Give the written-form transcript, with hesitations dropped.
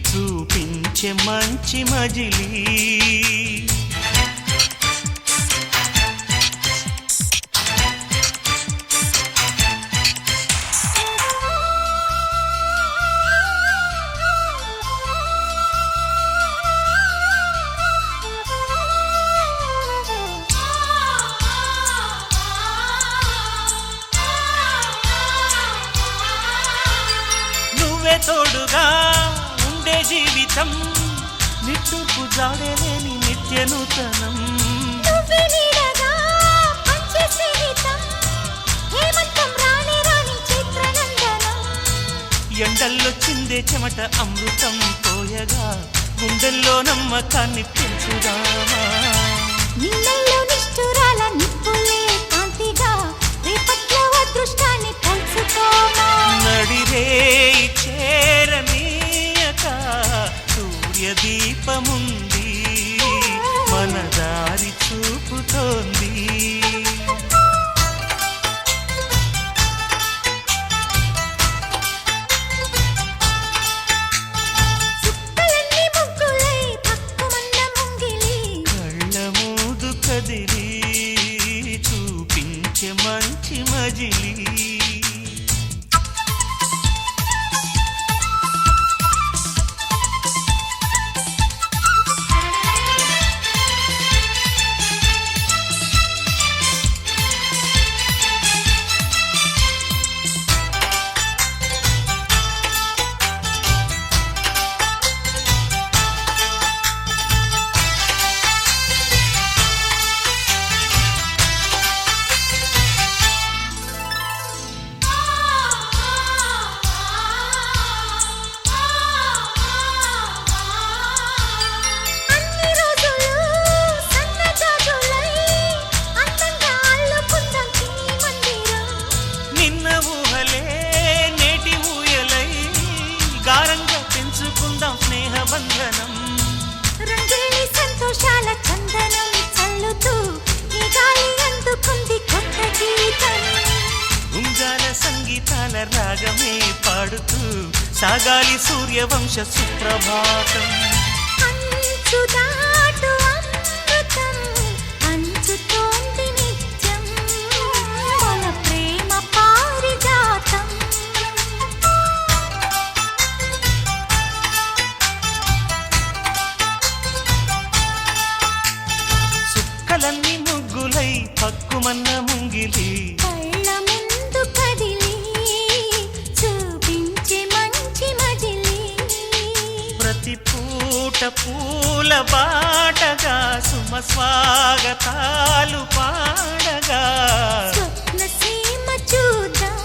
చూపించే మంచి మజిలీ. తోడుగా ఉండే జీవితం నిట్టూర్పు జాడలేని నిత్య నూతనం. ఎండల్లో చిందే చెమట అమృతం పోయగా గుండెల్లో నమ్మకాన్ని పెంచుదామా. నిన్నల్లో నిష్ఠురాల నిప్పులే కాంతిగా రేపట్లో అదృష్టాన్ని పంచుకోమా. నడిరే చేరనీయక సూర్యదీపముంది మన దారి చూపుతోంది. కళ్ళ మూదు కదిలి చూపించే మంచి మజిలీ. స్నేహబంధనం రంగేలి సంతోషాల చందనం చల్లుతూ ఈ గాలి అందుకుంది కొత్త గీతం. ఉంగాల సంగీతాల రాగమే పాడుతూ సాగాలి సూర్యవంశ సుప్రభాతం. అంచుదాటు అమృతం అంచుతోంది నిత్యం మన ప్రేమ పారిజాతం. కలన్ని ముగ్గులై పక్కుమన్న ముంగిలి కళ్ళ ముందు కదిలి చూపించే మంచి మజిలీ. ప్రతి పూట పూల బాటగా సుమ స్వాగతాలు పాడగా స్వప్న సీమ చూద్దాం